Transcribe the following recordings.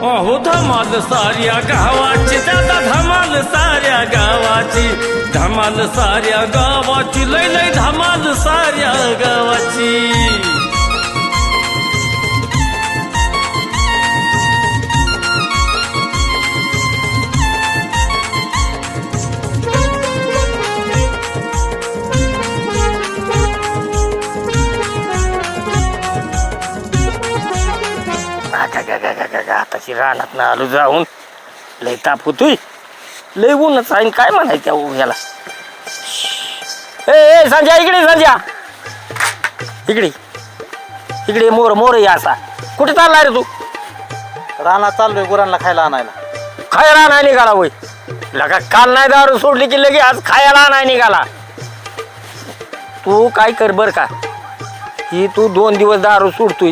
अहो धमाल साऱ्या गावाची दादा धमाल साऱ्या गावाची धमाल साऱ्या गावाची लय लय धमाल साऱ्या गावाची आताशी रानात ना आलो जाऊन लय ताप होतोय लय ऊनच आहे काय म्हणाय त्या याला ए संजय इकडे संजय इकडे इकडे मोर मोर या असा कुठे चाललाय रे तू रानात चाललोय गुरांना खायला आणायला खायला आणाय निघाला होय लगा काल नाही दारू सोडली की लगे आज खायला आणाय निघाला तू काय कर बर का ही तू 2 दिवस दारू सोडतोय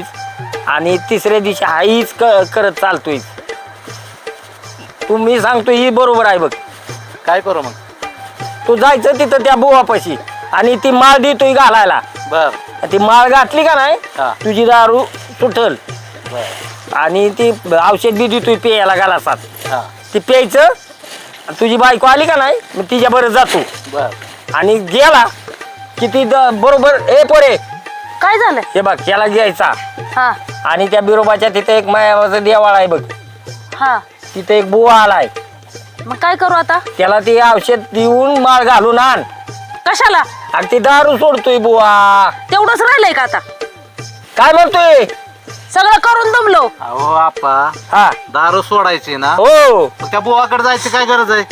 आणि तिसऱ्या दिवशी हाईच करत चालतोय तुम्ही सांगतोय ही बरोबर आहे बघ काय करू मग तू जायचं तिथं त्या बुवापाशी आणि ती माळ देतोय घालायला बर ती माळ घातली का नाही तुझी दारू सुटल आणि ती औषध बी देतोय प्यायला घालासात ती प्यायचं तुझी बायको आली का नाही मग तिच्या बरं जातो बर आणि गेला की ती बरोबर ए पोरे काय झालं हे बघ याला घ्यायचा हा आणि त्या बिरोबाच्या तिथे एक मायाचा देवाळा आहे बघ हा तिथे एक बुवा आलाय मग काय करू आता त्याला ते औषध देऊन माळ घालून आण कशाला आणि ती दारू सोडतोय बुवा तेवढंच राहिलंय का आता काय म्हणतोय सगळं करून दमलो अहो आपा हा दारू सोडायची ना हो मग त्या बुवाकडे जायची काय गरज आहे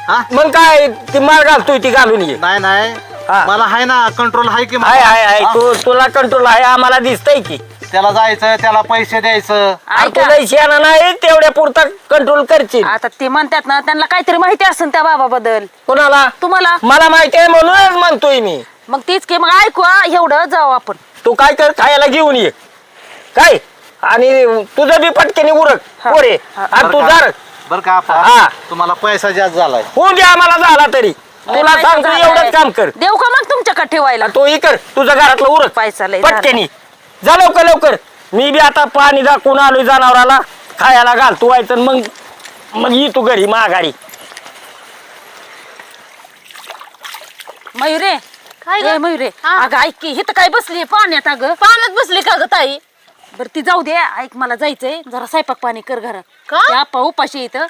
हा मग काय ती माळ घालतोय ती घालून ये नाही नाही हा. मला आहे ना कंट्रोल आहे की हाय हाय हाय हा? तुला कंट्रोल आहे आम्हाला दिसतंय की त्याला जायचं त्याला पैसे द्यायचं तुला शेणा नाही तेवढ्या पुरता कंट्रोल करशील आता ते म्हणतात ना त्यांना काहीतरी माहिती असेल त्या बाबाबद्दल कोणाला तुम्हाला मला माहिती आहे म्हणूनच म्हणतोय मी मग तीच की मग ऐकू एवढं जाऊ आपण तू काय कर खायला घेऊन ये काय आणि तुझं बी पटकेने उरक हा. पोरे हा. आणि तू जर बर का आपा हा. तुम्हाला पैसा जास्त झालाय होऊन दे आम्हाला झाला तरी तुला पैसा सांगतो झालाय. एवढंच काम कर देऊ का मग तुमच्याकडे ठेवायला तू ही कर तुझं घरातलं उरक पैसा लय पटकेनी जा लवकर लवकर मी बी आता पाणी दाखवून आलोय जनावराला खायला घाल तू व्हायचं मग मग ये तू घरी माघारी मयुरे काय मयुरे अगं ऐक की हिथं काय बसली पाण्यात अगं पाण्यात बसली का ग ताई बर ती जाऊ दे ऐक मला जायचंय जरा स्वयंपाक पाणी कर घरात का? त्या आप्पा उपाशी इथं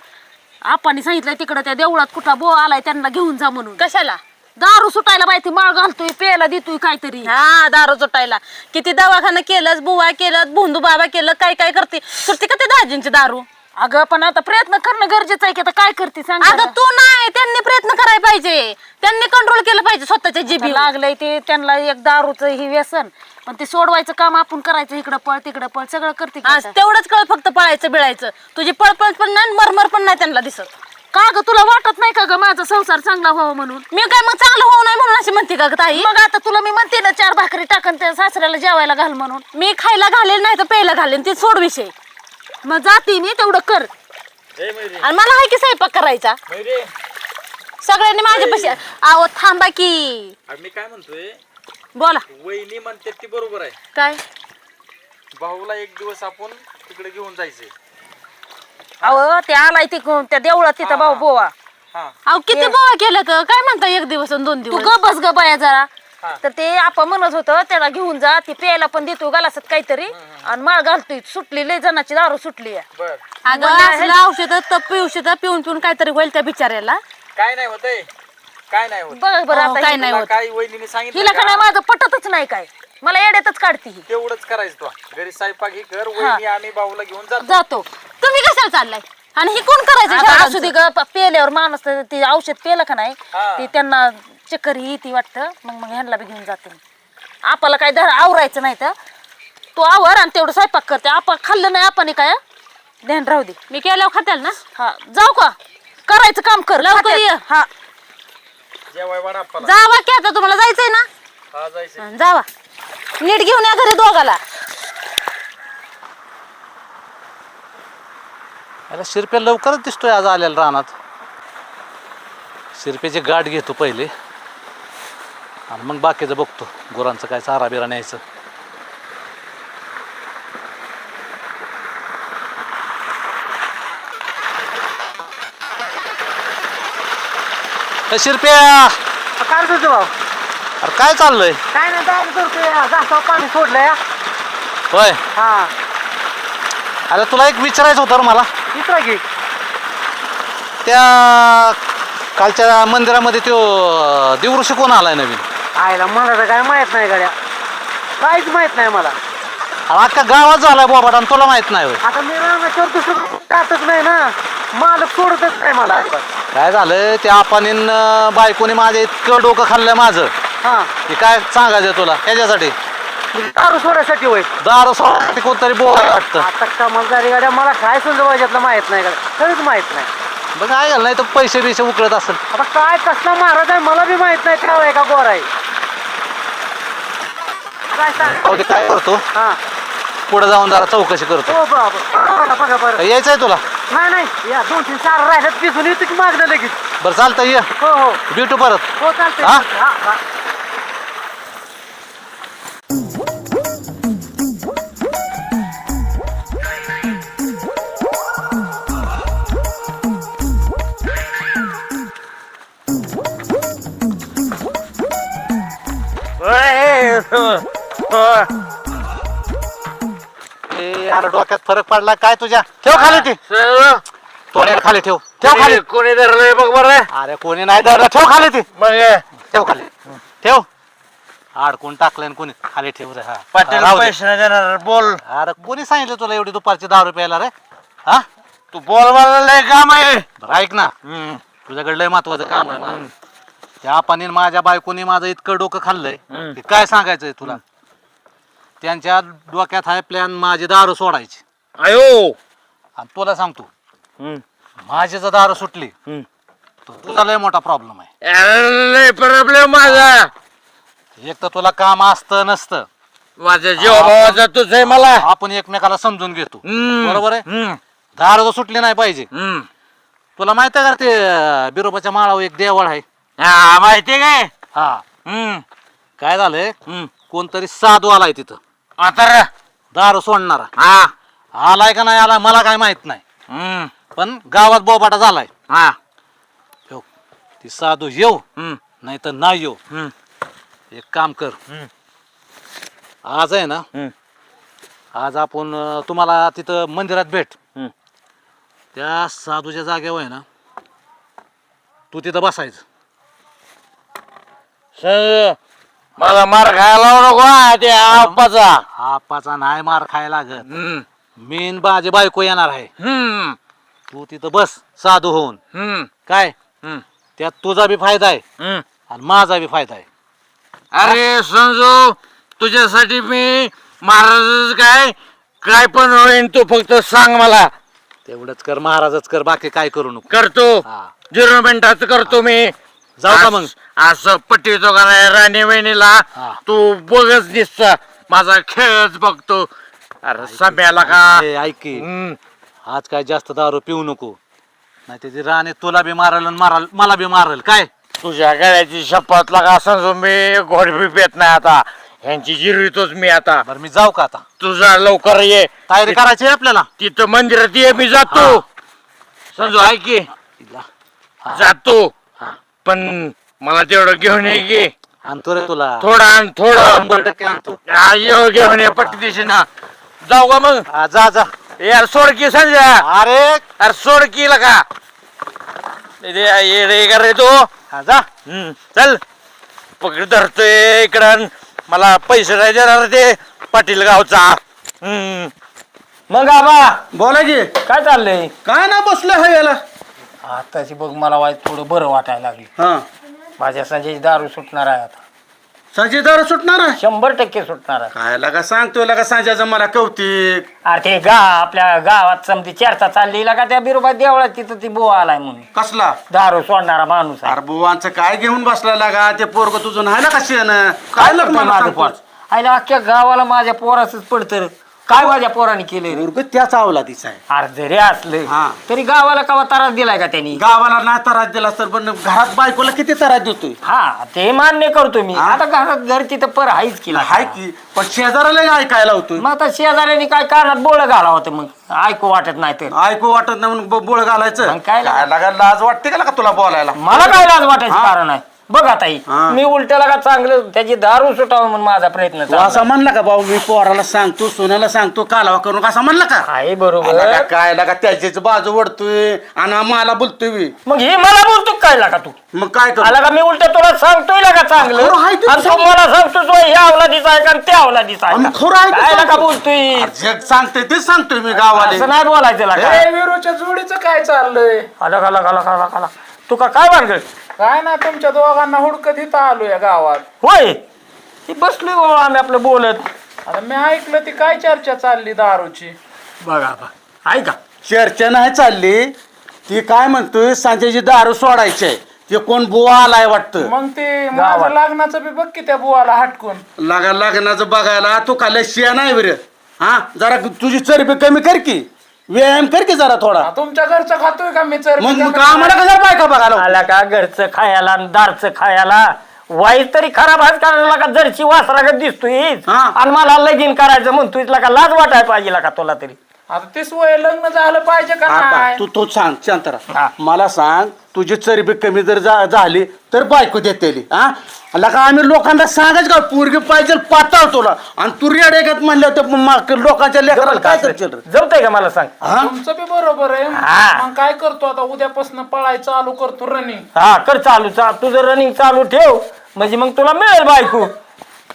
आप्पानी सांगितलंय तिकडं त्या देवळात कुठला बो आलाय त्यांना घेऊन जा म्हणून कशाला दारू सुटायला माहिती माळ घालतोय प्यायला देतोय काहीतरी हा दारू चोटायला किती दवाखाना केलं बुवा केलं भोंदू बाबा केलं काय काय करते सुटते का ते दाजींची दारू अगं पण आता प्रयत्न करणं गरजेचं आहे की आता काय करते सांग अगं तू नाही त्यांनी प्रयत्न करायला पाहिजे त्यांनी कंट्रोल केलं पाहिजे स्वतःच्या जिबी लागलंय ते त्यांना एक दारूचं ही व्यसन पण ते सोडवायचं काम आपण करायचं इकडं पळ तिकडं पळ सगळं करते की आता. तेवढंच कळ फक्त पळायचं बिळायचं तुझी पळपळ पण नाही मरमर पण नाही त्यांना दिसत का ग तुला वाटत नाही का ग माझा संसार चांगला व्हावा म्हणून मी काय मग चांगलं होऊ नाही म्हणून अशी म्हणते का ग ताई मग आता तुला मी म्हणते ना 4 भाकरी टाकन त्या सासऱ्याला जेवायला घाल म्हणून मी खायला घालेल नाही तर प्यायला घालेल ते सोड विषय मग जाते मी तेवढं कर आणि मला आहे की स्वयंपाक करायचा सगळ्यांनी माझ्यापाशी आहो थांबा की मी काय म्हणतोय बोला वहिनी म्हणते ती बरोबर आहे काय भाऊला एक दिवस आपण तिकडे घेऊन जायचंय अहो ते आलाय ते त्या देवळात तिथं भाऊ बोवा हा अहो किती बोवा केलं तर काय म्हणता 1 दिवस आणि 2 तू दिवस ग बस ग बाया जरा हा. तर ते आपण म्हणत होतं त्याला घेऊन जा ती प्यायला पण देतो गलासात काहीतरी आणि माळ घालतोय सुटली लय जणाची दारू सुटली आहे. बर अगं असलं औषध पिऊ पिऊन पिऊन काहीतरी होईल त्या बिचाऱ्याला काय नाही होतंय काय नाही होत बघ बरं अहो, आता काय ही- नाही तुला होत. काय वहिनीने सांगितलं हिला का नाही का? माझं पटतच नाही काय मला येड्यातच काढते ही तेवढंच करायचं तू घरी स्वयंपाक ही कर वहिनी आम्ही भाऊला घेऊन जातो जातो तुम्ही कशाला चाललाय आणि हे कोण करायचं आता शाळांचं? असू दे ग पेल्यावर माणूस ते औषध पेलं का नाही हा. ते त्यांना चक्कर येते वाटतं मग ह्यांना बी घेऊन जाते मी. आपल्याला काय धर आवरायचं नाही तर तू आवर आणि तेवढं स्वयंपाक करते आपण खाल्लं नाही आपण काय ध्यान राहू दे मी केल्यावर खात्याल ना हा जाऊ का करायचं काम कर लवकर खात्यात. ये. हा जेवाय वाढा आपला जावा की आता तुम्हाला जायचंय ना हा जायचं जावा नीट घेऊन या घरी दोघाला याला शिरप्या लवकरच दिसतोय आज आलेला रानात शिरप्याची गाठ घेतो पहिले आणि मग बाकीचं बघतो गुरांचं काय चारा बिरा न्यायचं शिरप्या काय करतो भाऊ अरे काय चाललंय काय नाही काय करतोय जास्त पाणी सोडलंय होय हा अरे तुला एक विचारायचं होतं रे मला दुसरा घे त्या कालच्या मंदिरामध्ये तो देवऋषी कोण आलाय नवीन आयला मला तर काय माहित नाही गाड्या काहीच माहित नाही मला अरे अख्खा गावात झालाय बोबाटा आणि तुला माहित नाही होय आता मी रानाच्यावर दुसरं टाकत नाही ना मालक सोडतच नाही मला काय झालं त्या आपानीन बायकोने माझ्या इतकं डोकं खाल्लंय माझं हा की काय सांगायचं तुला ह्याच्यासाठी दारू सोडायसाठी होय दारू सोडण्यासाठी कोणतरी बोलाय वाटतं आता कमालदारी गाड्या मला काय समजा माहित नाही गाड्या खरंच माहित नाही बघ काय झालं नाही तर पैसे बिसे उकळत असेल आता काय कसला महाराज आहे मला बी माहित नाही काय आहे का गोर आहे काय सांग अहो, ते काय करतो हा पुढे जाऊन जरा चौकशी करतो हो बघा बघा बरं यायचंय तुला नाही नाही या 2-3 4 राहिल्यात पिसून येतो की मागणं लगेच बरं चालतं ये हो हो भेटू परत हो चालतंय हा? हा हा अरे डोक्यात फरक पडला काय तुझ्या ठेव खाली ती तोंडाला खाली ठेव ठेव खाली कोणी धरलंय बघ बरं अरे कोणी नाही धरलं ठेव खाली ती मग ठेव खाली ठेव अडकून टाकलंय आणि कोणी खाली ठेव रे हा पाटील राहू दे. पैसे नाही देणार बोल अरे कोणी सांगितलं तुला एवढी दुपारची 10 रुपयाला रे हा तू बोल मला लय काम आहे बरं ऐक ना तुझ्याकडे लय महत्वाचं काम आहे ना त्या आपाने माझ्या बायकोनी माझं इतकं डोकं खाल्लंय की काय सांगायचंय तुला त्यांच्या डोक्यात आहे प्लॅन माझी दारू सोडायची अयो आणि तुला सांगतो माझी जर दारू सुटली तर तुझा लय मोठा प्रॉब्लेम आहे लय प्रॉब्लेम माझा एक तर तुला काम असतं नसतं माझ्या जीवाभावाचा तुझ आहे मला आपण एकमेकाला समजून घेतो बरोबर आहे हम्म. दारू तर सुटली नाही पाहिजे हम्म. तुला माहित आहे का ते बिरोबाच्या माळावर एक देवळ आहे हा माहिती काय हा काय झालंय कोणतरी साधू आलाय तिथं आता दारू सोडणारा हा आलाय का नाही आलाय मला काय माहित नाही पण गावात बोबाटा झालाय हा हो, ती साधू येऊ नाही तर नाही येऊ एक काम कर आज आहे ना आज आपण तुम्हाला तिथं मंदिरात भेट त्या साधूच्या जागेवर आहे ना तू तिथं बसायचं मला मार खायला लावू नको हा, ते आप्पाचा आपाचा नाही मार खायला लागत मीन बाजी बायको येणार आहे तू तिथं बस साधू होऊन काय त्यात तुझा बी फायदा आहे आणि माझा बी फायदा आहे अरे संजू तुझ्यासाठी मी महाराज काय काय पण होईन तू फक्त सांग मला तेवढंच कर महाराजच कर बाकी काय करू नको करतो हा. 0 मिनिटाच करतो मी जाऊ का मग असं पट्टीतो का नाही राणी वहिनीला हा. तू बघच दिसत माझा खेळच बघतो अरे सम्याला का ए, ऐक की आज काय जास्त दारू पिऊ नको नाही त्याची राणी तुला बी मारल आणि मारल मला बी मारल काय तुझ्या गळ्याची शपथ लागा संजू मी घोड बी पेत नाही आता ह्यांची जिरवितोच मी आता बरं मी जाऊ का आता तुझा लवकर ये तयारी करायची आहे आपल्याला तिथं मंदिरात ये मी जातो संजू ऐक की जातो पण मला तेवढं घेऊन ये की आणतो रे तुला थोडं आण थोडं 100% आणतो हा, ये घेऊन ये पट्टी दिशी ना जाऊ का मग हा, जा जा यार सोड की संजय अरे अरे सोड की लगा येडे का रे तो हा, जा चल पकड धरतोय इकडं मला पैसे नाही देणार ते पाटील गावचा मग आबा बोला की काय चाललंय काय ना बसलं हा याला आताची बघ मला वाईट थोडं बरं वाटायला लागली हा माझ्या संजयची दारू सुटणार आहे आता संजय दारू सुटणार आहे 100% सुटणार आहे काय लगा सांगतोय लगा संजयचं मला कौतिक अरे ते आपल्या गावात समती चर्चा चालली का त्या बिरोबा देवळात तिथं ती बोवा आलाय म्हणून कसला दारू सोडणारा माणूस आहे. अरे बुवांचं काय घेऊन बसला लागा ते पोरग तुझं नाही ना कशी काय लग्न माझं पोर आईला अख्ख्या गावाला माझ्या पोराच पडतं काय माझ्या पोराने केले मुर्ग त्याच अवलादीचा आहे. अरे जरी असलं हा. तरी गावाला कवा त्रास दिलाय का त्यांनी? गावाला नाही त्रास दिला तर पण घरात बायकोला किती त्रास देतोय. हा ते मान्य करतो मी. आता घरात घरची तर पर हायच केला हाय की पण शेजाराला ऐकायला होतोय. मग आता शेजाऱ्याने काय कानात बोळ घाला होतं मग ऐकू वाटत नाही तर ऐकू वाटत नाही म्हणून बोळ घालायचं. मग काय लागा लाज वाटते का तुला बोलायला? मला काय लाज वाटायचं हा. कारण आहे बघ आता ही. हा. मी उलट्याला का चांगलं त्याची दारू सुटावं म्हणून माझा प्रयत्न तू असं म्हणला का भाऊ मी पोराला सांगतो सोन्याला सांगतो कालवा करून असं म्हणला का? आहे बरोबर. लागा काय लागा त्याचीच बाजू वडतोय आणि मला बोलतोय बी. मग हे मला बोलतो काय लागा तू? मग काय करू? आला का मी उलट तुला सांगतोय ना का चांगलं खरं आहे ते आणि तू मला सांगतो तो ह्या अवलादीचा आहे का आणि त्या अवलादीचा आहे आणि का? खरं आहे ते काय लागा सांगतो. बोलतोय? जग सांगते तेच सांगतोय मी गावाले. असं नाही बोलायचं लागा. ए, विरूच्या जोडीचं काय चाललंय? आला तू का काय भानगड? काय ना तुमच्या दोघांना हुडकत इथं आलो या गावात. होय ती बसलोय बाबा आम्ही आपलं बोलत. आता मी ऐकलं ती काय चर्चा चालली दारूची. बघा ऐका चर्चा नाही चालली. ती काय म्हणतोय सांजेची दारू सोडायची आहे. ते कोण बुवा आलाय वाटतं. मग ते माझं लग्नाचं बी बघ की त्या बुवाला हटकून. लग्नाचं बघायला तू खाल्ल्या शिया नाही बरं. हा जरा तुझी चरबी कमी कर की. व्यायाम कर की जरा थोडा. तुमच्या घरचं खातोय का मी चरबी? मग आम्हाला कसं बायका बघायला? आला का घरचं खायला आणि दारचं खायला वाईट तरी खराब आहेच करायला का जरची वासरागत दिसतोय हा. आणि मला लगीन करायचं म्हणतोय का लाज वाटायला पाहिजे का तुला तरी? आता तेच वय लग्न झालं पाहिजे का नाही? तू सांग शांतरा हा. मला सांग तुझी चरबी कमी जर झाली तर बायको देतेली. हा लका आम्ही लोकांना सांगायचं का पोरगी पाहिजे पाताळ तुला आणि तू रेड्यात म्हणलं तर लोकांच्या लेकराला काय करशील रे? जमतंय का मला सांग? हा? तुमचं बी बरोबर आहे. हा. मग काय करतो आता उद्यापासून पळाय चालू करतो रनिंग. हा कर चालू तुझं रनिंग चालू ठेव म्हणजे मग तुला मिळेल बायको.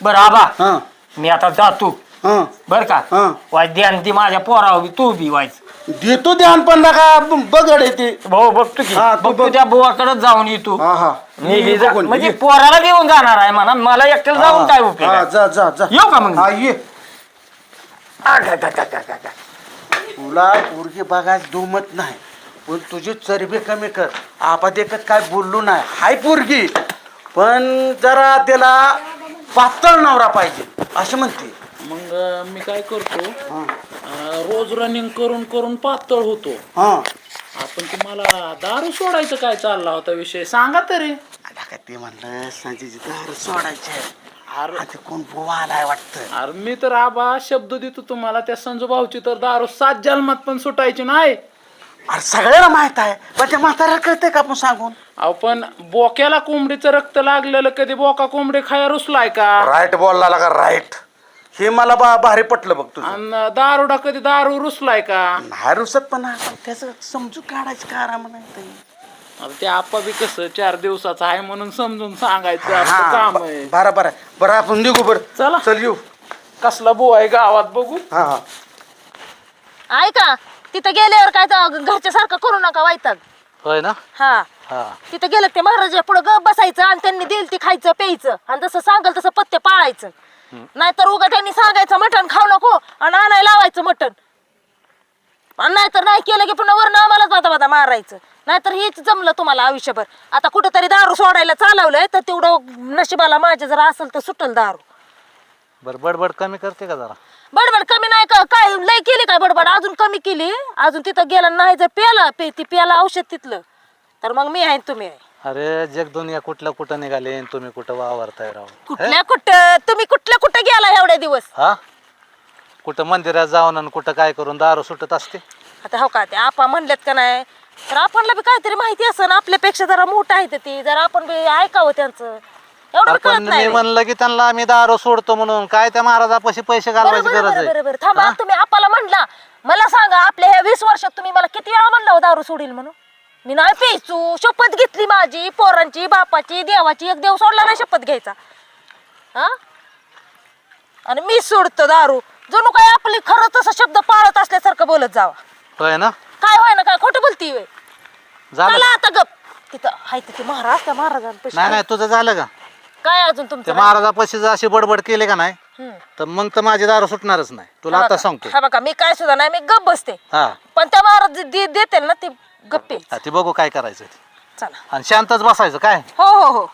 बरं आबा हा मी आता जातो हा बर का? हा. वाईट ध्यान ती माझ्या पोरावर बी तू बी वाईच देतो ध्यान पण लका बघड येते. भाऊ बघतो की हा, तू बघतो बघ. त्या बुवाकडे जाऊन येतो. हा हा मी बी जा- बघून म्हणजे ये. पोराला घेऊन जाणार आहे म्हणा मला एकट्याला जाऊन काय उपयोग हा, आहे? जा जा जा येऊ का मग? हा ये. आ, गा, गा, गा, गा, गा, गा. तुला पोरगी बघायला दुमत नाही पण तुझी चरबी कमी कर. आपा देखत काय बोललो नाही. हाय पोरगी पण जरा त्याला पातळ नवरा पाहिजे असं म्हणते. मग मी काय करतो रोज रनिंग करून करून पातळ होतो. हा आपण तुम्हाला दारू सोडायचं काय चालला होता विषय सांगा तरी. आता काय ते म्हणलं संजयची दारू सोडायचे. अरे ते कोण बुवा आलाय वाटतं. अरे मी तर आबा शब्द देतो तुम्हाला त्या संजू भाऊची तर दारू 7 जन्मात पण सुटायची नाही. अरे सगळ्याला माहित आहे पण त्या म्हाताऱ्याला कळतंय का आपण सांगून? अहो पण बोक्याला कोंबडीचं रक्त लागलेलं कधी बोका कोंबडी खाया रुसलाय का? राईट बोलला का राईट. हे मला भारी पटलं बघ तुझं. आणि दारूडा कधी दारू रुसलाय का? नाही रुसत पण त्याचं समजून काढायचं कारण म्हणायचं. आता ते आपा बी कसं 4 दिवसाचं आहे म्हणून समजून सांगायचं आपलं काम आहे. बरं बरं बरं आपण निघू बरं. चला. चल येऊ. कसला बो आहे गावात बघू. हा हा ऐका तिथं गेल्यावर काय घरच्या सारखं करू नका वैताग. होय ना? हा हा तिथं गेलं ते महाराजा पुढे ग बसायचं आणि त्यांनी दिल ती खायचं प्यायचं आणि जसं सांगाल तसं पत्ते पाळायचं. नाहीतर उगा त्यांनी सांगायचं मटण खाऊ नको आणि आणायला लावायचं मटण आणि नाहीतर नाही केलं की पुन्हा वरनं आम्हालाच बाता बाता मारायचं. नाहीतर हेच जमलं तुम्हाला आयुष्यभर. आता कुठंतरी दारू सोडायला चालवलंय तर तेवढं नशिबाला माझ्या जर असेल तर सुटल दारू. बरं बडबड कमी करते का जरा? बडबड कमी नाही का काय लय केली काय बडबड अजून कमी केली. अजून तिथं गेला नाही जर प्याला ती प्याला औषध तिथलं तर मग मी आहे तुम्ही आहे. अरे जग दुनिया कुठं निघाले आणि तुम्ही कुठं वावरताय राव? कुठल्या कुठं तुम्ही कुठल्या गेला एवढे दिवस? हा कुठं मंदिरात जाऊन आणि कुठं काय करून दारू सुटत असते. आता हो का ते आपा म्हणलेत का नाही तर आपणला बी काहीतरी माहिती असेल आपल्यापेक्षा जरा मोठं आहे ती जरा आपण बी ऐकावं त्यांचं. एवढं बी कळत पण नाही मी बे. म्हणलं की त्यांना आम्ही दारू सोडतो म्हणून काय त्या महाराजापाशी पैसे घालवायची बरं, गरज बरं, आहे? बरं, थांबा तुम्ही आपाला म्हणला मला सांगा आपल्या ह्या 20 वर्षात तुम्ही मला किती वेळा म्हणला हो दारू सोडील म्हणून? मी नाही प्यायचो शपथ घेतली माझी पोरांची बापाची देवाची. एक देव सोडला नाही शपथ घ्यायचा. हा आणि मी सोडतो दारू जणू काय आपली खरं तसं शब्द पाळत असल्यासारखं बोलत जावा. होय ना? काय होय ना काय खोटं बोलती वे? झालं चला आता गप तिथं हाय तिथे महाराज त्या महाराजांपाशी नाही तुझं झालं का? काय अजून त्या तुमचं? महाराजापाशी जर अशी बडबड केली का नाही हम्म. तर मग तर माझी दारू सुटणारच नाही तुला आता सांगतो. हा बघा मी काय सुद्धा नाही मी गप बसते हा पण त्या महाराज देतील ना ती गप्पे. हा, ती बघू काय करायचं ते. चला आणि शांतच बसायचं काय. हो हो हो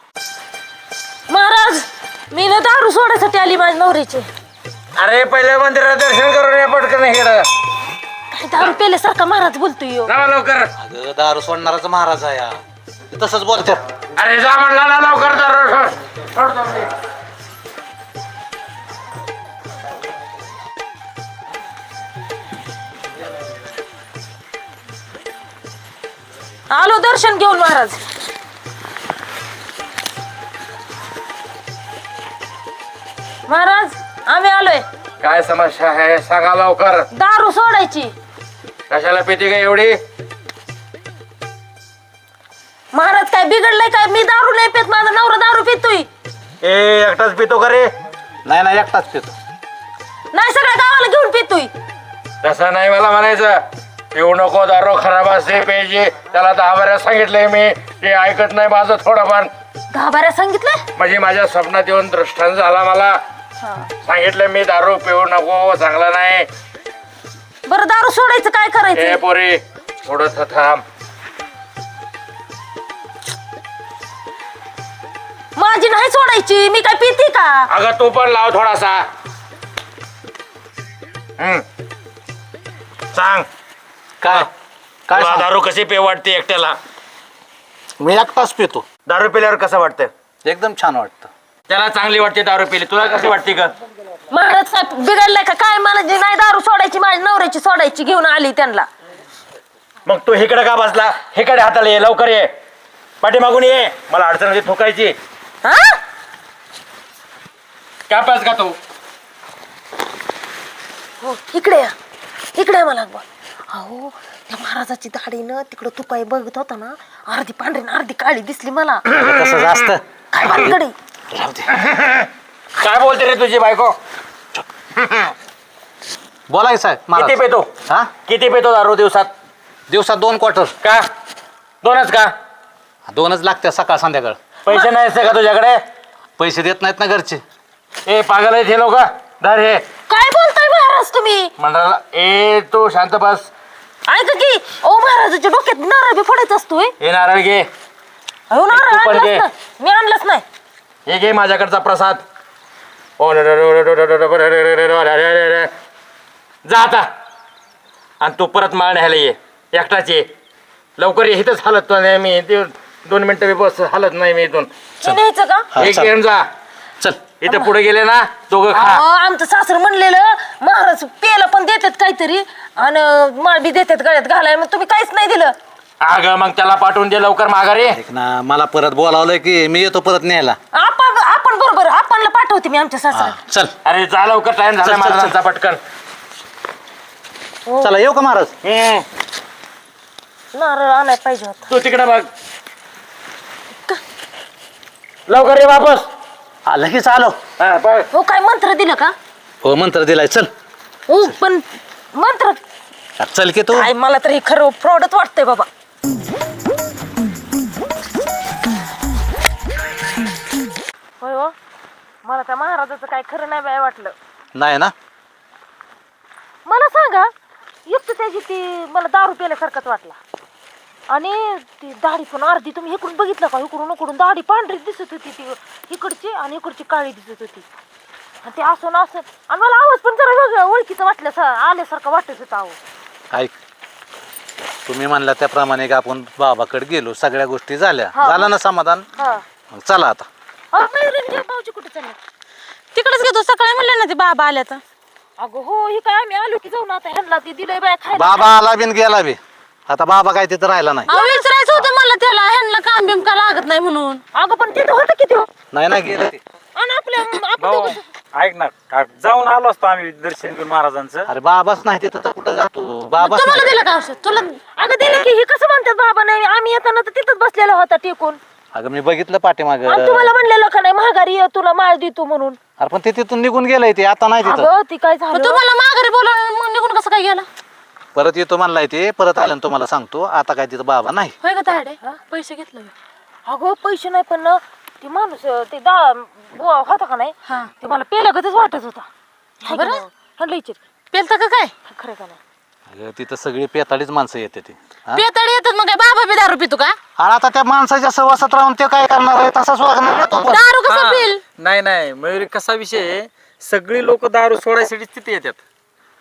महाराज मी ना दारू सोडायसाठी आली माझ्या नवरीची. अरे पहिले मंदिरात दर्शन करून ये पटकन इकडं. काय दारू पेल्यासारखा महाराज बोलतोय ह्यो. जावा लवकर. अगं दारू सोडणाराच महाराज आहे हा. तसंच बोलतात. अरे जा म्हणला ना लवकर दारू सोड. आलो दर्शन घेऊन महाराज. महाराज आम्ही आलोय. काय समस्या आहे सांगा लवकर. दारू सोडायची. कशाला पिते का एवढी? महाराज काय बिघडलंय काय? मी दारू नाही पित, माझा नवरा दारू पितोय. ए एकटाच पितो का रे? नाही नाही एकटाच पितो. नाही सगळ्या गावाला घेऊन पितोय. तसं नाही मला म्हणायचं. पिऊ नको दारू खराब असते प्यायची. त्याला 10 वेळा सांगितलंय मी. ते ऐकत नाही माझं थोडंफार. घाबाऱ्या सांगितलंय. म्हणजे माझ्या स्वप्नात येऊन दृष्टांत झाला मला. सांगितलं मी दारू पिऊ नको चांगला नाही. बरं दारू सोडायचं काय ए करायचं? पोरी थोडस थांब. माझी नाही सोडायची. मी काय पिते का? अगं तू पण लाव थोडासा. सांग काय काय तुला सांग? दारू कशी पे वाटते एकट्याला? मी एकटाच पितो. दारू पिल्यावर कसं वाटतं? एकदम छान वाटतं. त्याला चांगली वाटते दारू पिली. तुला कशी वाटते का? महाराज साहेब बिघडलंय का काय? मला जी नाही दारू सोडायची, माझ्या नवऱ्याची सोडायची. घेऊन आली त्यांना. मग तू इकडे का बसला? इकडे हाताला ये लवकर ये. पाठीमागून ये. मला अडचण ठोकायची. हा? काय पास का तू? हो इकडे या. इकडे या मला बघ. अहो त्या महाराजाची दाढीनं तिकडं तू काय बघत होता ना, अर्धी पांढरी आणि अर्धी काळी दिसली मला. तसं जास्त काय भानगड आहे? काय बोलते रे तुझी बायको? बोलायचं आहे किती महाराज. पेतो? हा किती पेतो दारू दिवसात? दिवसात 2 क्वार्टर. का 2च का? 2च लागतात सकाळ संध्याकाळ. पैसे नाही का तुझ्याकडे? पैसे देत नाहीत ना घरचे. ए पागल आहेत हे लोक. धर हे काय बोलताय महाराज तुम्ही? मंडळाला. ए तू शांत बस. ऐका की ओ महाराजाच्या डोक्यात नारळ बी फोडायचा असतोय. हे नारळ घे. अहो नारळ तू पण आणलाच घे. नाही. मी आणलाच नाही. हे घे माझ्याकडचा प्रसाद. जा आता. आणि तू परत माळ न्यायला ये. एकटाच ये. लवकर ये. इथंच हालत नाही मी. 2 मिनिटं मी बस हालत नाही मी इथून. हे न्यायचं का? हा, एक चल. घेऊन जा. चल इथं पुढे गेले ना दोघं खा. अहो, आमचं सासर म्हणलेलं महाराज पेला पण देतात काहीतरी आणि माळ बी देतात गळ्यात घालाय. मग तुम्ही काहीच नाही दिलं. अगं मग त्याला पाठवून दे लवकर माघारी. ऐक ना, मला परत बोलावलंय की मी येतो परत न्यायला. आपण बरोबर आपणला पाठवते मी आमच्या हा, सासरा. चल अरे जा लवकर. टाइम झाला चल, चल, महाराजांचा पटकन. चला येऊ का महाराज? नारळ आणाय पाहिजे होता. तू तिकडे बघ. लवकर ये वापस. हा, लगेच आलो. हा, बघ. हो काय मंत्र दिलं का? हो मंत्र दिलाय. चल हो पण मंत्र चल की तू. काय मला तर हे खरं फ्रॉडच वाटतंय बाबा. होय हो मला त्या महाराजाचं काय खरं नाही बाय वाटलं. नाही ना. मला सांगा एक त्याची ती मला दारू प्यायल्यासारखाच वाटला. आणि ती दाढी पण अर्धी तुम्ही इकडून बघितलं का? इकडून दाढी पांढरी दिसत होती. ती इकडची आणि इकडची काळी दिसत होती. आणि ते असं ना असं. आणि मला आवाज पण जरा वेगळं ओळखीचं वाटलं आल्यासारखं वाटत होतं. अहो ऐक, तुम्ही म्हणला त्याप्रमाणे की आपण बाबाकडे गेलो, सगळ्या गोष्टी झाल्या. हा. झालं ना समाधान? हा. मग चला आता. भाऊजी कुठे चालले? तिकडेच घेतो. सकाळी म्हणले ना ते बाबा आल्या तर. अगं हो ही काय आम्ही आलो की जाऊन आता ह्यांना ती दिलंय बाय खायला. बाबा आला बिन गेला बी. आता बाबा काय तिथं राहिला नाही. अहो, विचारायचं होतं मला त्याला ह्यांना काम बिम का लागत नाही म्हणून. अगं पण तिथं होतं किती हो? नाही ना गेलं ते. आणि आपण भाऊ ऐक ना, जाऊन आलो असतो आम्ही दर्शन घेऊन महाराजांचं. अरे बाबाच नाही तिथं तर कुठं जातो? बाबाच तुम्हाला नाही. दिलं का औषध? तुला अगं दिलं की हे कसं म्हणतात बाबा नाही आम्ही येताना तर तिथंच बसलेला होता टेकून. अगं मी बघितलं पाठीमाग. आणि तुम्हाला म्हणलेलं का नाही महागारी ये तुला माळ देतो म्हणून. अरे पण ते तिथून निघून गेलंय ते. आता नाही तिथं. अगं ती काय मग झालं तुम्हाला माघारी बोलवून मग निघून कसं काय गेला? परत येतो म्हणलाय ते. परत आल्यानं तुम्हाला सांगतो. आता काय तिथं बाबा नाही. होय का तायडे? पैसे घेतलं मी. अगं पैसे नाही पण ना ते माणूस ते बुवा होता का नाही हा. ते मला पेल्यागतच वाटत होता. बरं? ह्यांना विचार पेलतं का काय? खरं का नाही? अगं तिथं सगळी पेताळीच माणसं येते ती. हा? पेताडी येतात मग काय बाबा बी दारू पितो का? आणि आता त्या माणसाच्या सहवासात राहून ते काय करणार आहे? तसाच वागणार आहे तो पण. दारू कसं पिल? नाही नाही मयुरी, कसा विषय आहे, सगळी लोक दारू सोडायसाठी तिथे येतात.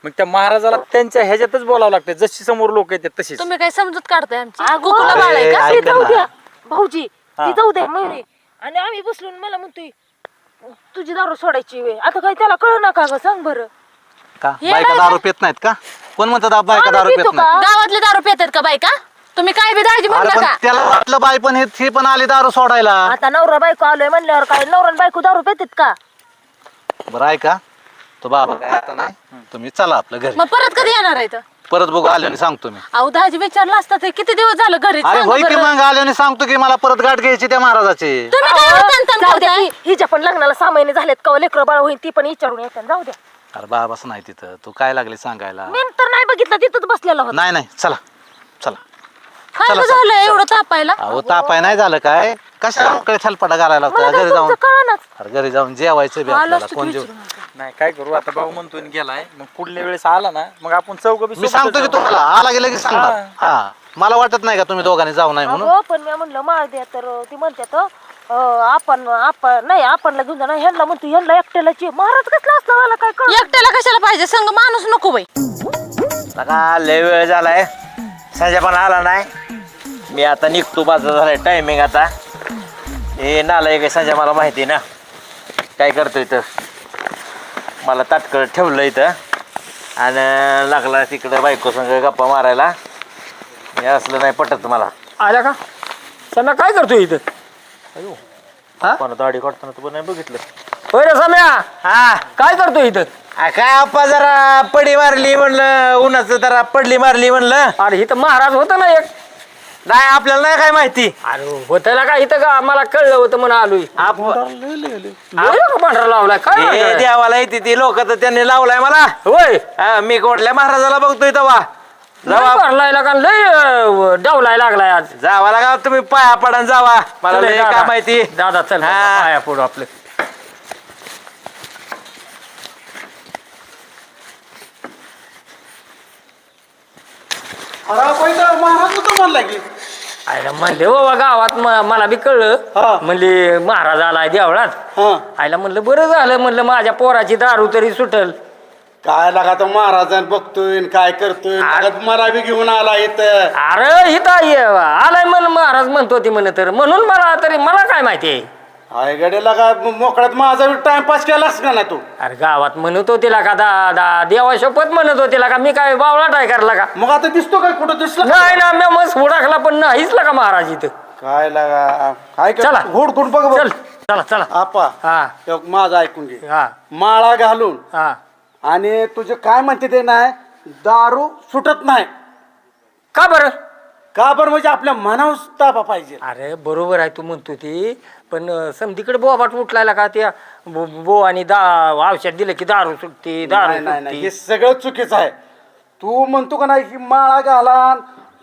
मग त्या महाराजाला त्यांच्या ह्याच्यातच बोलावं लागतं, जशी समोर लोक येतात तशीच. तुम्ही काय समजूत काढताय आमची अगं, गोकुळा बाळ आहे का? ती जाऊ द्या भाऊजी, ती जाऊ द्या मयुरी. आणि आम्ही बसलो मला म्हणतोय तुझी दारू सोडायची वेळ. आता काय त्याला कळ ना का ग, सांग बरं. का बायका दारू पित नाहीत का? कोण म्हणतात बायका आम्ही दारू पितो पित नाहीत? का? गावातले दारू पितात का बायका? तुम्ही काय बी दाजी अरे म्हणलं पण का? त्याला वाटलं बाई पण हे पण आली दारू सोडायला. आता नवरा बायको आलोय म्हणल्यावर काय नवरा आणि बायको दारू पितात का? बरं ऐका, तो बाबा काय आता नाही, तुम्ही चला आपलं घरी. मग परत कधी येणार आहे इथं? परत बघू आल्याने सांगतो मी. अहो दाजी विचारलं असतं ते किती दिवस झालं घरी अरे सांगा होय की बरं. मग आल्याने सांगतो की मला परत गाठ घ्यायची त्या महाराजाची. तुम्ही काय अहो, तन जाऊ द्या करताय? की, हिच्या पण लग्नाला 6 महिने झालेत का लेकर बाळ होईल ती पण विचारून येतात. जाऊ द्या. अरे बाबाच नाही तिथं, तू काय लागले सांगायला? मी तर नाही बघितलं, तिथंच बसलेला होता. नाही नाही, चला चला. काय चला, गं चला. झालं एवढं तापायला? अहो तापाय नाही झालं काय, कशा छलपटा घालायला मला लागतो काय घरी जाऊन. तुमचं कळनाच. अरे घरी जाऊन जेवायचं बी आलो आपल्याला. असतो कोण की जेव विचारून आता. नाही काय करू आता, भाऊ म्हणतोय आणि गेलाय, मग पुढल्या वेळेस आला ना मग आपण चौघ मी सांगतो की तुम्हाला आला गेलं की सांगणार. हा मला वाटत नाही का तुम्ही दोघांनी जाऊ नाही म्हणून. अगं, पण मी म्हणलं माळ द्या तर ती म्हणतात आपण नाही आपणला घेऊन जाणार. ह्यांना म्हणतो ह्यांना एकट्यालाची. महाराज कसला असला मला काय कळ. एकट्याला कशाला पाहिजे? संग माणूस नको बाई. बघा लय वेळ झालाय, संजय पण आला नाही. मी आता निघतो, माझं झालाय टायमिंग आता. हे नालाय काय संजय, मला माहिती ना काय करतोय तर. मला ताटकळ ठेवलं इथं आणि लागला तिकडं बायको संग गप्पा मारायला. हे असलं नाही पटत मला. आल्या का सम्या, काय करतोय इथं? अयो कोणा दाढी काढताना तू पण नाही बघितलं. होय रे सम्या, हा काय करतोय इथं? काय आप्पा जरा पडी मारली म्हणलं, उन्हाचं जरा पडली मारली म्हणलं. अरे इथं महाराज होतं ना एक. नाही आपल्याला नाही काय माहिती. अरे होतं ना का इथं का, मला कळलं होतं म्हणून आलोय. पांढरा लावलाय काय देवाला येते ती लोक तर त्यांनी लावलाय मला. होय मी कुठल्या महाराजाला बघतोय तेव्हा भरलाय का लय डावलाय लागलाय आज. जावा लागा तुम्ही पाया पडा जावा, मला लय काय माहिती. दादा चल पाया पडू आपलं. महाराज होतो म्हणला की आयला म्हणले बाबा गावात मला बी कळलं. म्हणले महाराज आलाय देवळात. आयला म्हणलं बरं झालं, म्हणलं माझ्या पोराची दारू तरी सुटल. काय लागा तो महाराजांना बघतोय आणि काय करतोय. मला बी घेऊन आला इथं. अरे इथं आलाय म्हण महाराज म्हणतो ती म्हण, तर म्हणून मला काय माहिती. आयगडे लागा मोकळ्यात माझा टाइमपास केलास का ना तू. अरे गावात म्हणत होती का देवा शपथ म्हणत होती का, मी काय बावळा टाय करला का? मग आता दिसतो काय कुठं दिसला नाही ना, मी मस्त हुडाकला पण नाहीच का महाराज इथं. काय लागा काय चला. घोड घोड बघ चल चला चला. आपा हा माझं ऐकून घे. हा माळा घालून हा. आणि तुझे काय म्हणते ते नाही, दारू सुटत नाही. का बरं? का बरं म्हणजे आपल्या मनावर ताबा पाहिजे. अरे बरोबर आहे तू म्हणतो ती, पण समधीकडे बोबाट उठलायला का त्या बो आणि औषध दिलं की दारू सुटते दारू नाही नाही, हे सुटते. सगळं चुकीचं आहे. तू म्हणतो का नाही की माळा घालान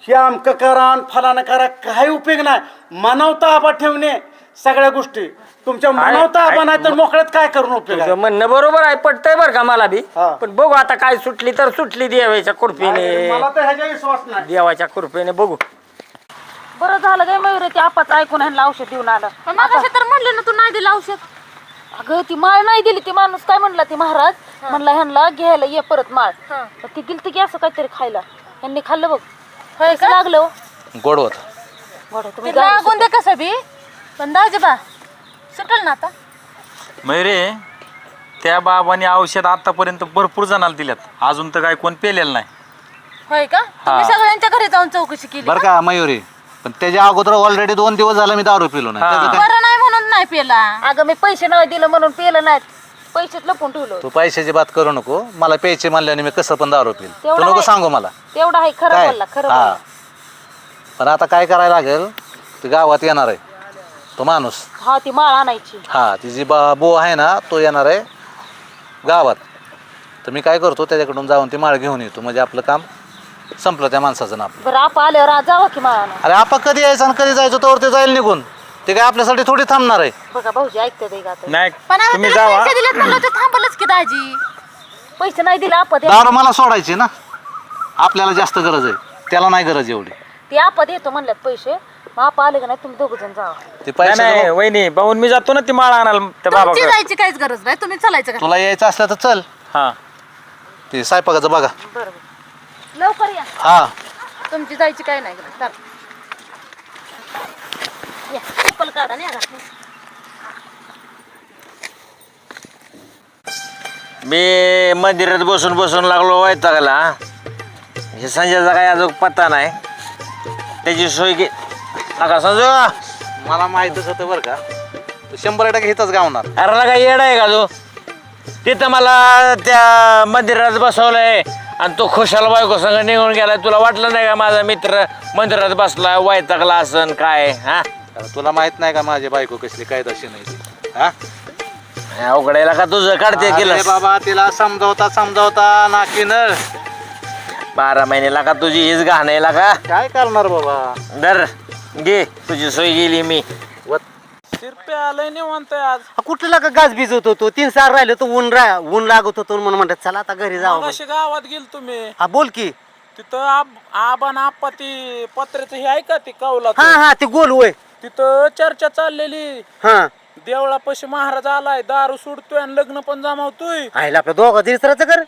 हे आमक करान फलाना करा, काही उपयोग नाही. मनावर ताबा ठेवणे सगळ्या गोष्टी तुमच्या मनावर ताबा नाही तर मोकळ्यात काय करून उपयोग आहे? तुझं म्हणणं बरोबर आहे, पटतंय बरं का मला बी. हा. पण बघू आता काय सुटली तर सुटली देवाच्या कृपेने. मला तर ह्याच्या विश्वास नाही. देवाच्या कृपेने बघू. बरं झालं काय मयुरी, ते आपाचं ऐकून ह्यांना औषध देऊन आलं. मगाशी तर म्हणले ना तू नाही दिलं औषध. अगं ती माळ नाही दिली. ती माणूस काय म्हणला, ती महाराज म्हणला ह्यांना घ्यायला ये परत माळ. तर ती दिलती की असं काहीतरी खायला. ह्यांनी खाल्लं बघ. कसं लागलं हो? गोड होत. बरं, तुम्ही ते लागून दे कसं बी, पण दाजीबा सुटल ना आता. मैरे त्या बाबाने औषध आतापर्यंत भरपूर जणांना दिल्यात, अजून तर काय कोण पेलेलं नाही. होय का? तुम्ही सगळ्यांच्या घरी जाऊन चौकशी केली? बरं का मयुरी, पण त्याच्या अगोदर ऑलरेडी 2 दिवस झाला मी दारू पिलो नाही. त्याचं काय? बरं नाही म्हणून नाही पेला. अगं मी पैसे नाही दिलं म्हणून पेलं नाहीत. पैसेच लपून ठेवलं. तू पैशाची बात करू नको. मला प्यायचे म्हणल्याने मी कसं पण दारू पिल. तू तेवढं नको आहे. सांगू मला तेवढं आहे, खरं काय. बोलला, खरं हा बोलला. पण आता काय करायला लागेल, ते गावात येणार आहे तो माणूस. हा ती माळ आणायची. हा तिची बो आहे ना, तो येणार आहे गावात. तर मी काय करतो, त्याच्याकडून जाऊन ती माळ घेऊन येतो, म्हणजे आपलं काम संपलं त्या माणसाचं नाव. बरं आप आल्यावर आज जावा की माळ आणा. अरे आपण कधी यायचं आणि कधी जायचं, तोवर ते जाईल निघून. ते काय आपल्यासाठी थोडी थांबणार आहे. बघा भाऊजी ऐकते ते का आता. नाही पण आता तुम्ही त्याला जावा. पैसे दिलेत म्हणलं ते थांबलच की दाजी. पैसे नाही दिले आपा दे. दारू मला सोडायची ना, आपल्याला जास्त गरज आहे, त्याला नाही गरज एवढी. ते आपा देतो म्हणल्यात पैसे. बाप आले का नाही तुम्ही दोघ जण जावा. ते नाही पैसे नाही वहिनी भाऊन मी जातो ना ती माळ आणायला त्या तुमची बाबाकडे जायची काहीच गरज नाही तुम्ही चालायचं का तुला यायचं असलं तर चल. हा ते स्वयंपाकाचं बघा. लवकर या. हा तुमची जायची काही नाही गरज. चला. या, चप्पल काढा आणि या घरात. मी मंदिरात बसून बसून लागलो वैतागला. हे संजयचा काय अजून पत्ता नाही. त्याची सोय घे नका संजय. मला माहीतच होतं बरं का, तू 100% इथंच गावणार. अरे काय येडा आहे का तू? तिथं मला त्या मंदिरात बसवलंय आणि तो खुशाल बायको संग निघून गेलाय. तुला वाटलं नाही का माझा मित्र मंदिरात बसला वैतागला असन काय? हा अरे तुला माहित नाही का माझी बायको कसली कायदाशी नाही ती? हा अवघडायला का तुझं काढते अरे केलं बाबा तिला समजावता नाकीनं 12 महिन्याला का तुझी हीच घाणायला का? काय करणार बाबा. दर घे तुझी सोय गेली मी. शिरपे आलंय निवांत आज. कुठला का गाज भिजवत होतो 3 सार राहिले तो ऊन लागत होतो म्हणून म्हणतात चला आता घरी जाऊ. मगाशी गावात गेल तुम्ही हा बोल की. तिथं आबा ना आप्पा ती पत्र्याचं हे आहे का ती कौला हा हा ते गोल होय. तिथं चर्चा चाललेली. हा देवळापाशी महाराज आलाय दारू सोडतोय आणि लग्न पण जमावतोय. आईला आपल्या दोघा दिसराचं कर.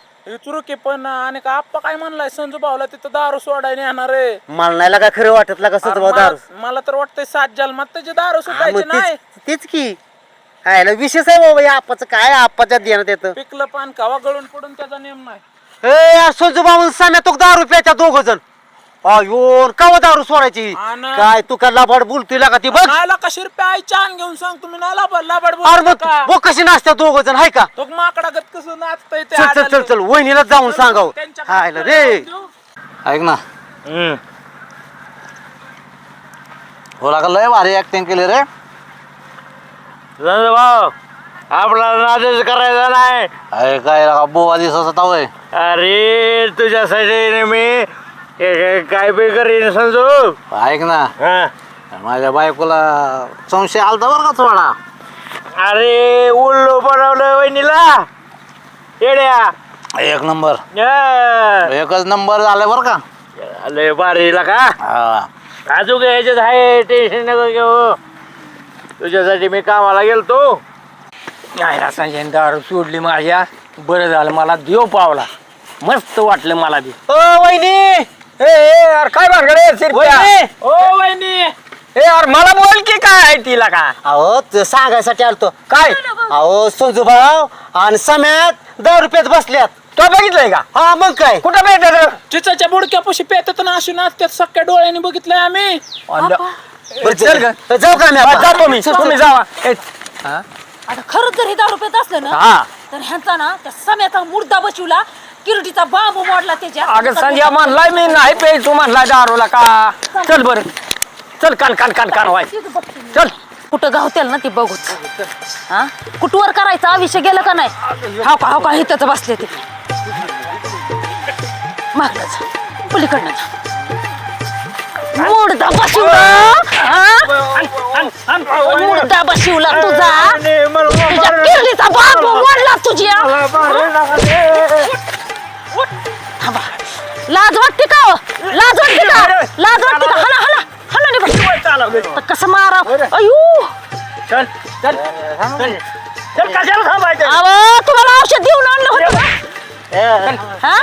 चुरुकी पण आणि का आप्पा काय म्हणलाय संजू भाऊला तिथं दारू सोडायला येणार आहे. मला नाही लागा खरं वाटत लागा अरे सजवा दारू. मला तर वाटतंय 7 जन्मात त्याची दारू हा, सुटायची मग नाही. तेच की. आयला विशेष आहे बाबा या आपाचं काय आपाच्या ध्यानात येतं. पिकलं पान खावा गळून पडून त्याचा नेम नाही. ए सोजू बाबून साम्या तो दारू प्याच्या 2 जण. अयो कवा दारू सोडायची आणि- काय तू का लाबाड बोलतोय लागा ती बघ. नाहीला का शिरप्या आई चान घेऊन सांग तुम्ही नाही लाबड अरे बोलू मग नका. बघ कशी नाचत्या 2 जण हाय का. तो माकडागत कसं नाचतंय ते चल चल चल आडाले. चल वहिनीला जाऊन सांगाव. त्यांच्या हायला रे. ऐक ना, हो लागा लय भारी ऍक्टिंग केली रे. संजय भाऊ आपला नादच करायचा नाही. अरे काय लागा बोवा दिसत होता होय. अरे तुझ्यासाठी मी काय बी करीन संजू. ऐक ना, हा. माझ्या बायकोला संशय आलता बरं का थोडा. अरे उल्लू बनवलं वहिनीला येड्या. 1 नंबर, हा. 1च नंबर झालाय बरं का. लय भारीला का हा. अजून ह्याच्यात आहे टेन्शन नको घेऊ. तुझ्यासाठी मी कामाला गेलतो. नाही संजय दारू सोडली माझ्या. बरं झालं मला देव पावला. मस्त वाटलं मला बी. ओ वहिनी यार काय भानगड ओ वहिनी ए यार मला बोल की काय आहे तिला का अहो ते सांगायसाठी आलतो. काय अहो संजू भाऊ आणि सम्यात 10 रुपयात बसल्यात. तो बघितलंय का? हा मग काय. कुठं भेटत? चिचाच्या बुडक्यापाशी पेतात ना अशी नाचत्यात सख्या डोळ्याने बघितलंय आम्ही. चल ग. जाऊ का मी आता? जातो मी. तुम्ही जावा. आता खरंच जर हे दारू पेत असलं ना हा तर ह्यांचा ना त्या सम्याचा मुर्दा बसवला किरटीचा बांबू मोडला त्याच्या. अगं संजय म्हणलाय मी नाही पे तू म्हणलाय दारूला का. चल बरं चल कान कान कान कान व्हाय चल. कुठं गावतेल ना ती बघूच. हा कुठवर करायचं आयुष्य गेलं का नाही. हाव का इथंच बसले ते मागलंच पलीकडनं मुर्दा बसवला. मुर्दा बसवला तुझा. तुझ्या किरटीचा बांबू मोडला तुझ्या. थांबा. लाज वाटते का हो? लाज वाटते का? लाज वाटते का? हला हला हला निघ. कसं मारा अयो. चल चल चल कशाला थांबायचं? अहो तुम्हाला औषध देऊन आणलं होतं का? हा?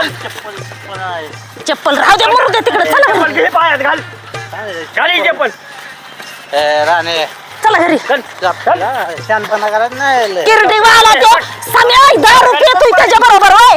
चप्पल राहू दे मरू दे तिकडे. चला चप्पल घरी. घे पायात घाल. घाली चप्पल. राणे चला घरी. शांतपणा करत नाही. किरटी वाला तो सम्या 10 रुपये तू त्याच्या बरोबर होय.